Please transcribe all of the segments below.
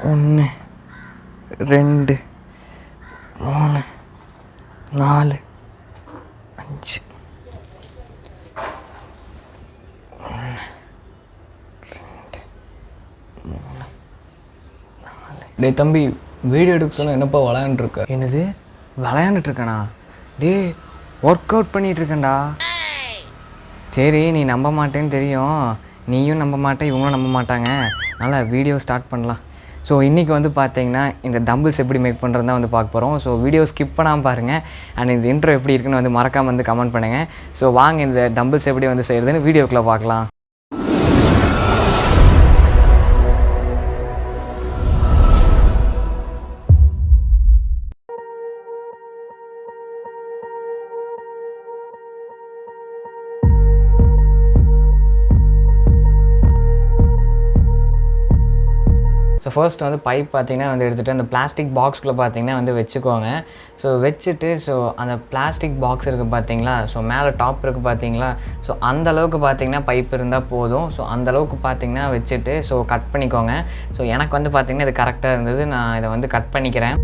1 2 3 4 5 டே தம்பி, வீடியோ எடுக்க சொன்னால் என்னப்பா விளையாண்டுருக்க? என்னது விளையாண்டுட்ருக்கேண்ணா? Day work out பண்ணிகிட்ருக்கேன்டா. சரி, நீ நம்ப மாட்டேன்னு தெரியும், நீயும் நம்ப மாட்டேன், இவங்களும் நம்ப மாட்டாங்க. அதனால் வீடியோ ஸ்டார்ட் பண்ணலாம். ஸோ இன்றைக்கி வந்து பார்த்தீங்கன்னா இந்த டம்பிள்ஸ் எப்படி மேக் பண்ணுறது தான் வந்து பார்க்க போகிறோம். ஸோ வீடியோ ஸ்கிப் பண்ணாமல் பாருங்கள். அண்ட் இந்த இன்ட்ரோ எப்படி இருக்குன்னு வந்து மறக்காமல் வந்து கமெண்ட் பண்ணுங்கள். ஸோ வாங்க இந்த டம்பிள்ஸ் எப்படி வந்து செய்கிறதுன்னு வீடியோக்குள்ளே பார்க்கலாம். ஸோ ஃபர்ஸ்ட் வந்து பைப் பார்த்திங்கன்னா வந்து எடுத்துகிட்டு அந்த பிளாஸ்டிக் பாக்ஸ்குள்ளே பார்த்திங்கன்னா வந்து வச்சுக்கோங்க. ஸோ வச்சுட்டு அந்த பிளாஸ்டிக் பாக்ஸ் இருக்குது பார்த்திங்களா, ஸோ மேலே டாப் இருக்குது பார்த்திங்களா, ஸோ அந்தளவுக்கு பார்த்திங்கன்னா பைப் இருந்தால் போதும். ஸோ அந்தளவுக்கு பார்த்திங்கன்னா வச்சுட்டு கட் பண்ணிக்கோங்க. ஸோ எனக்கு வந்து பார்த்திங்கன்னா இது கரெக்டாக இருந்தது, நான் இதை வந்து கட் பண்ணிக்கிறேன்.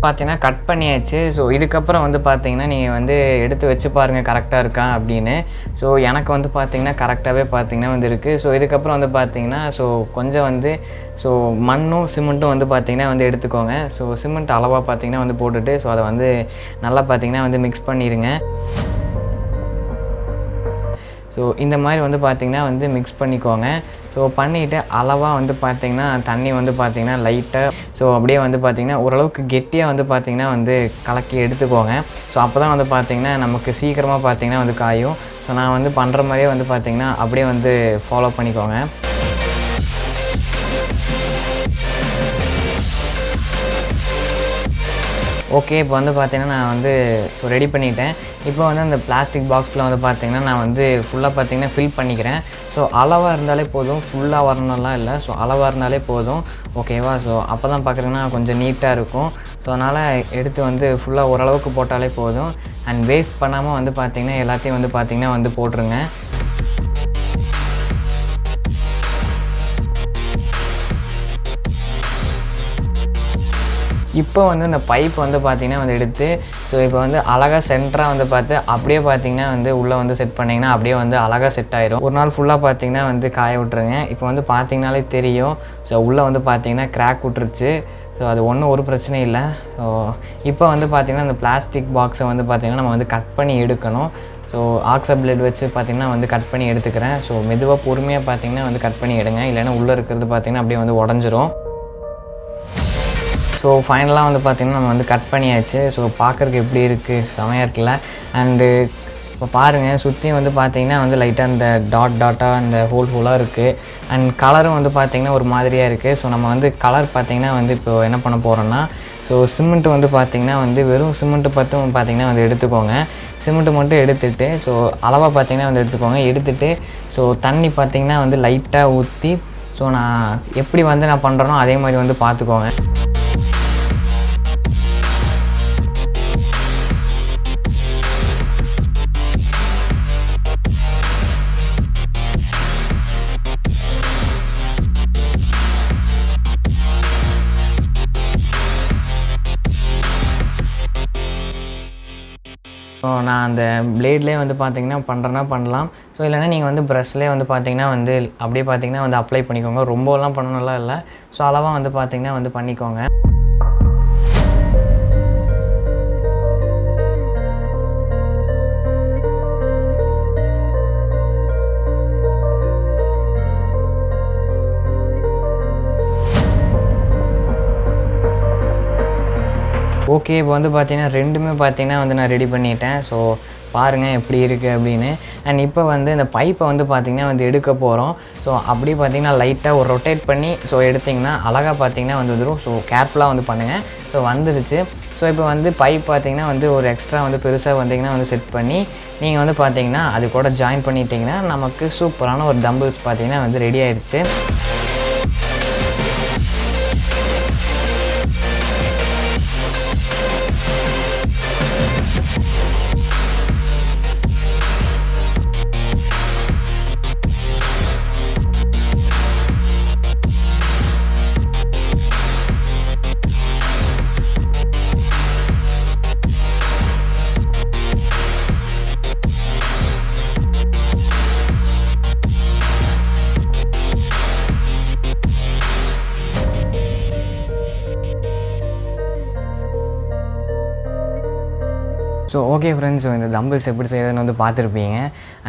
பார்த்தீங்கன்னா கட் பண்ணியாச்சு. ஸோ இதுக்கப்புறம் வந்து பார்த்தீங்கன்னா நீங்கள் வந்து எடுத்து வச்சு பாருங்கள் கரெக்டாக இருக்கா அப்படின்னு. ஸோ எனக்கு வந்து பார்த்தீங்கன்னா கரெக்டாகவே பார்த்தீங்கன்னா வந்து இருக்குது. ஸோ இதுக்கப்புறம் வந்து பார்த்தீங்கன்னா கொஞ்சம் வந்து மண்ணும் சிமெண்ட்டும் வந்து பார்த்தீங்கன்னா வந்து எடுத்துக்கோங்க. ஸோ சிமெண்ட் அளவாக பார்த்தீங்கன்னா வந்து போட்டுட்டு அதை வந்து நல்லா பார்த்தீங்கன்னா வந்து மிக்ஸ் பண்ணிடுங்க. ஸோ இந்த மாதிரி வந்து பார்த்திங்கன்னா வந்து மிக்ஸ் பண்ணிக்கோங்க. ஸோ பண்ணிவிட்டு அளவாக வந்து பார்த்திங்கன்னா தண்ணி வந்து பார்த்திங்கன்னா லைட்டாக அப்படியே வந்து பார்த்திங்கன்னா ஓரளவுக்கு கெட்டியாக வந்து பார்த்திங்கன்னா வந்து கலக்கி எடுத்துக்கோங்க. ஸோ அப்போ தான் வந்து பார்த்திங்கன்னா நமக்கு சீக்கிரமாக பார்த்திங்கன்னா வந்து காயும். ஸோ நான் வந்து பண்ணுற மாதிரியே வந்து பார்த்திங்கன்னா அப்படியே வந்து ஃபாலோ பண்ணிக்கோங்க. ஓகே, இப்போ வந்து பார்த்திங்கன்னா நான் வந்து ரெடி பண்ணிட்டேன். இப்போ வந்து அந்த பிளாஸ்டிக் பாக்ஸில் வந்து பார்த்திங்கன்னா நான் வந்து ஃபுல்லாக பார்த்திங்கன்னா ஃபில் பண்ணிக்கிறேன். ஸோ அளவாக இருந்தாலே போதும், ஃபுல்லாக வரணும்லாம் இல்லை. ஸோ அளவாக இருந்தாலே போதும், ஓகேவா? ஸோ அப்போ தான் பார்க்குறீங்கன்னா கொஞ்சம் நீட்டாக இருக்கும். ஸோ அதனால் எடுத்து வந்து ஃபுல்லாக ஓரளவுக்கு போட்டாலே போதும். அண்ட் வேஸ்ட் பண்ணாமல் வந்து பார்த்திங்கன்னா எல்லாத்தையும் வந்து பார்த்திங்கன்னா வந்து போட்டுருங்க. இப்போ வந்து இந்த பைப் வந்து பார்த்திங்கன்னா வந்து எடுத்து இப்போ வந்து அழகாக சென்டராக வந்து பார்த்து அப்படியே பார்த்திங்கன்னா வந்து உள்ளே வந்து செட் பண்ணிங்கன்னா அப்படியே வந்து அழகாக செட் ஆயிரும். ஒரு நாள் ஃபுல்லாக பார்த்திங்கன்னா வந்து காய விட்டுருங்க. இப்போ வந்து பார்த்திங்கனாலே தெரியும். உள்ளே வந்து பார்த்திங்கன்னா கிராக் விட்டுருச்சு. அது ஒரு பிரச்சனை இல்லை. இப்போ வந்து பார்த்திங்கன்னா இந்த பிளாஸ்டிக் பாக்ஸை வந்து பார்த்திங்கன்னா நம்ம வந்து கட் பண்ணி எடுக்கணும். ஆக்ஸா பிளேட் வச்சு பார்த்திங்கன்னா வந்து கட் பண்ணி எடுத்துக்கிறேன். மெதுவாக பொறுமையாக பார்த்திங்கன்னா வந்து கட் பண்ணி எடுங்க, இல்லைன்னா உள்ளே இருக்கிறது பார்த்திங்கன்னா அப்படியே வந்து உடஞ்சிரும். ஃபைனலாக வந்து பார்த்திங்கன்னா நம்ம வந்து கட் பண்ணியாச்சு. பார்க்குறதுக்கு எப்படி இருக்குது, செமையாக இருக்குல்ல? அண்டு இப்போ பாருங்கள், சுற்றியும் வந்து பார்த்திங்கன்னா வந்து லைட்டாக இந்த டாட்டாக இந்த ஹோலாக இருக்குது. அண்ட் கலரும் வந்து பார்த்திங்கன்னா ஒரு மாதிரியாக இருக்குது. நம்ம வந்து கலர் பார்த்திங்கன்னா வந்து இப்போ என்ன பண்ண போகிறோன்னா சிமெண்ட்டு வந்து பார்த்திங்கன்னா வந்து வெறும் சிமெண்ட்டு பார்த்திங்கன்னா வந்து எடுத்துக்கோங்க. சிமெண்ட்டு மட்டும் எடுத்துகிட்டு அளவாக பார்த்திங்கன்னா வந்து எடுத்துக்கோங்க. எடுத்துகிட்டு தண்ணி பார்த்திங்கன்னா வந்து லைட்டாக ஊற்றி நான் எப்படி வந்து நான் பண்ணுறேனோ அதே மாதிரி வந்து பார்த்துக்கோங்க. நான் அந்த பிளேட்லேயே வந்து பார்த்திங்கன்னா பண்ணுறேன்னா பண்ணலாம். இல்லைனா நீங்கள் வந்து ப்ரஷ்லேயே வந்து பார்த்திங்கன்னா வந்து அப்படியே பார்த்திங்கன்னா வந்து அப்ளை பண்ணிக்கோங்க. ரொம்பலாம் பண்ணணும்லாம் இல்லை. அளவாக வந்து பார்த்திங்கன்னா வந்து பண்ணிக்கோங்க. ஓகே, இப்போ வந்து பார்த்திங்கன்னா ரெண்டுமே பார்த்திங்கன்னா வந்து நான் ரெடி பண்ணிட்டேன். பாருங்கள் எப்படி இருக்குது அப்படின்னு. அண்ட் இப்போ வந்து இந்த பைப்பை வந்து பார்த்திங்கன்னா வந்து எடுக்க போகிறோம். அப்படியே பார்த்திங்கன்னா லைட்டாக ஒரு ரொட்டேட் பண்ணி எடுத்திங்கன்னா அழகாக பார்த்திங்கன்னா வந்து வந்துடும். கேர்ஃபுல்லாக வந்து பண்ணுங்கள். வந்துடுச்சு. இப்போ வந்து பைப் பார்த்திங்கன்னா வந்து ஒரு எக்ஸ்ட்ரா வந்து பெருசாக வந்திங்கன்னா வந்து செட் பண்ணி நீங்கள் வந்து பார்த்திங்கன்னா அது கூட ஜாயின் பண்ணிட்டீங்கன்னா நமக்கு சூப்பரான ஒரு டம்பிள்ஸ் பார்த்திங்கன்னா வந்து ரெடி ஆயிடுச்சு. ஸோ ஓகே ஃப்ரெண்ட்ஸ், ஸோ இந்த தம்பிள்ஸ் எப்படி செய்யறதுன்னு வந்து பார்த்துருப்பீங்க.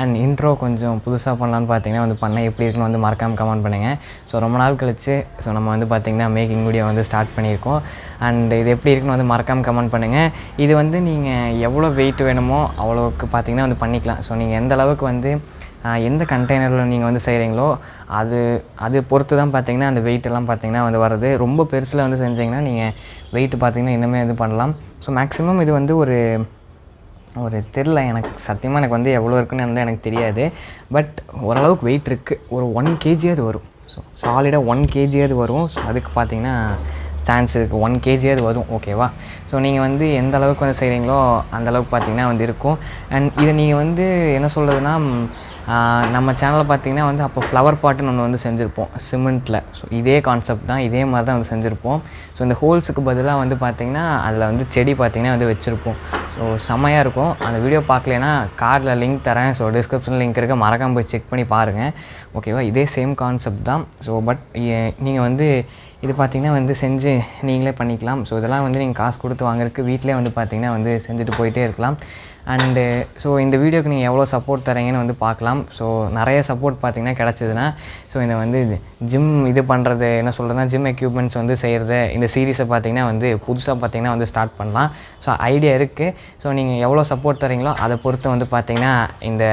அண்ட் இன்ட்ரோ கொஞ்சம் புதுசாக பண்ணலான்னு பார்த்தீங்கன்னா வந்து பண்ண எப்படி இருக்குன்னு வந்து மறக்காமல் கமெண்ட் பண்ணுங்கள். ஸோ ரொம்ப நாள் கழிச்சு நம்ம வந்து பார்த்திங்கன்னா மேக்கிங் வீடியோ வந்து ஸ்டார்ட் பண்ணியிருக்கோம். அண்ட் இது எப்படி இருக்குன்னு வந்து மறக்காமல் கமெண்ட் பண்ணுங்கள். இது வந்து நீங்கள் எவ்வளோ வெயிட் வேணுமோ அவ்வளோவுக்கு பார்த்திங்கன்னா வந்து பண்ணிக்கலாம். ஸோ நீங்கள் எந்த அளவுக்கு வந்து எந்த கண்டெய்னரில் நீங்கள் வந்து செய்கிறீங்களோ அது பொறுத்து தான் பார்த்திங்கன்னா அந்த வெயிட்டெல்லாம் பார்த்திங்கன்னா வந்து வருது. ரொம்ப பெருசில் வந்து செஞ்சிங்கன்னா நீங்கள் வெயிட் பார்த்திங்கன்னா இன்னுமே இது பண்ணலாம். ஸோ மேக்ஸிமம் இது வந்து ஒரு தெரில, எனக்கு சத்தியமாக எனக்கு வந்து எவ்வளோ இருக்குன்னு வந்து எனக்கு தெரியாது. பட் ஓரளவுக்கு வெயிட் இருக்குது. ஒரு 1 kg வரும். ஸோ சாலிடாக 1 kg வரும். ஸோ அதுக்கு பார்த்திங்கன்னா சான்ஸ் இருக்குது. 1 kg வரும். ஓகேவா? ஸோ நீங்கள் வந்து எந்த அளவுக்கு வந்து செய்கிறீங்களோ அந்தளவுக்கு பார்த்திங்கன்னா வந்து இருக்கும். அண்ட் இதை நீங்கள் வந்து என்ன சொல்கிறதுனா, நம்ம சேனலில் பார்த்திங்கன்னா வந்து அப்போ ஃப்ளவர் பாட்டுன்னு ஒன்று வந்து செஞ்சுருப்போம் சிமெண்ட்டில். ஸோ இதே கான்செப்ட் தான், இதே மாதிரி தான் வந்து செஞ்சுருப்போம். ஸோ இந்த ஹோல்ஸுக்கு பதிலாக வந்து பார்த்திங்கன்னா அதில் வந்து செடி பார்த்திங்கன்னா வந்து வச்சுருப்போம். ஸோ செம்மையாக இருக்கும். அந்த வீடியோ பார்க்கலனா கார்டில் லிங்க் தரேன். ஸோ டிஸ்கிரிப்ஷனில் லிங்க் இருக்க, மறக்காமல் போய் செக் பண்ணி பாருங்கள். ஓகேவா? இதே சேம் கான்செப்ட் தான். ஸோ பட் நீங்கள் வந்து இது பார்த்திங்கன்னா வந்து செஞ்சு நீங்களே பண்ணிக்கலாம். ஸோ இதெல்லாம் வந்து நீங்கள் காசு கொடுத்து வாங்குறதுக்கு வீட்டிலே வந்து பார்த்திங்கன்னா வந்து செஞ்சுட்டு போயிட்டே இருக்கலாம். அண்டு ஸோ இந்த வீடியோக்கு நீங்கள் எவ்வளோ சப்போர்ட் தரீங்கன்னு வந்து பார்க்கலாம். ஸோ நிறைய சப்போர்ட் பார்த்திங்கன்னா கிடச்சிதுன்னா, ஸோ இந்த வந்து ஜிம் இது பண்ணுறது என்ன சொல்கிறதுனா, ஜிம் எக்யூப்மெண்ட்ஸ் வந்து செய்கிறது, இந்த சீரீஸை பார்த்திங்கன்னா வந்து புதுசாக பார்த்திங்கன்னா வந்து ஸ்டார்ட் பண்ணலாம். ஸோ ஐடியா இருக்குது. ஸோ நீங்கள் எவ்வளோ சப்போர்ட் தரீங்களோ அதை பொறுத்து வந்து பார்த்திங்கன்னா இந்த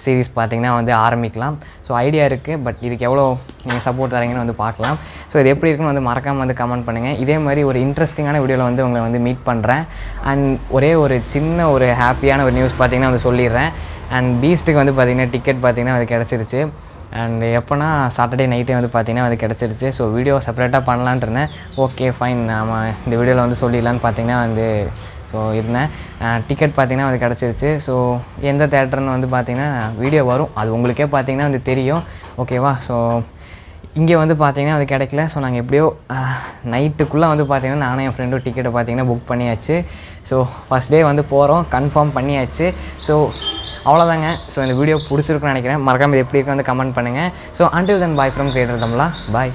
சீரீஸ் பார்த்திங்கன்னா வந்து ஆரம்பிக்கலாம். ஸோ ஐடியா இருக்குது. பட் இதுக்கு எவ்வளோ நீங்கள் சப்போர்ட் தரீங்கன்னு வந்து பார்க்கலாம். ஸோ இது எப்படி இருக்குன்னு வந்து மறக்காமல் வந்து கமெண்ட் பண்ணுங்கள். இதே மாதிரி ஒரு இன்ட்ரெஸ்டிங்கான வீடியோவில் வந்து உங்களை வந்து மீட் பண்ணுறேன். அண்ட் ஒரே ஒரு சின்ன ஒரு ஹாப்பியான ஒரு நியூஸ் பார்த்திங்கன்னா வந்து சொல்லிடுறேன். அண்ட் பீஸ்ட்டுக்கு வந்து பார்த்திங்கன்னா டிக்கெட் பார்த்திங்கன்னா அது கிடச்சிருச்சு. அண்ட் எப்போனா சாட்டர்டே நைட்டே வந்து பார்த்திங்கன்னா அது கிடச்சிருச்சு. ஸோ வீடியோ செப்பரேட்டாக பண்ணலான்ட்டு இருந்தேன். ஓகே ஃபைன், நாம் இந்த வீடியோவில் வந்து சொல்லிடலான்னு பார்த்திங்கன்னா வந்து ஸோ இருந்தேன். டிக்கெட் பார்த்திங்கன்னா அது கிடச்சிருச்சு. ஸோ எந்த தேட்டர்னு வந்து பார்த்திங்கன்னா வீடியோ வரும், அது உங்களுக்கே பார்த்திங்கன்னா வந்து தெரியும். ஓகேவா? ஸோ இங்கே வந்து பார்த்திங்கன்னா அது கிடைக்கல. ஸோ நாங்கள் எப்படியோ நைட்டுக்குள்ளே வந்து பார்த்திங்கன்னா நானும் என் ஃப்ரெண்டும் டிக்கெட்டை பார்த்திங்கன்னா புக் பண்ணியாச்சு. ஸோ ஃபஸ்ட் டே வந்து போகிறோம், கன்ஃபார்ம் பண்ணியாச்சு. ஸோ அவ்வளோதாங்க. ஸோ இந்த வீடியோ பிடிச்சிருக்குன்னு நினைக்கிறேன். மறக்காமல் இது எப்படி இருக்குன்னு வந்து கமெண்ட் பண்ணுங்கள். So until then, bye from Creator Tamila. Bye.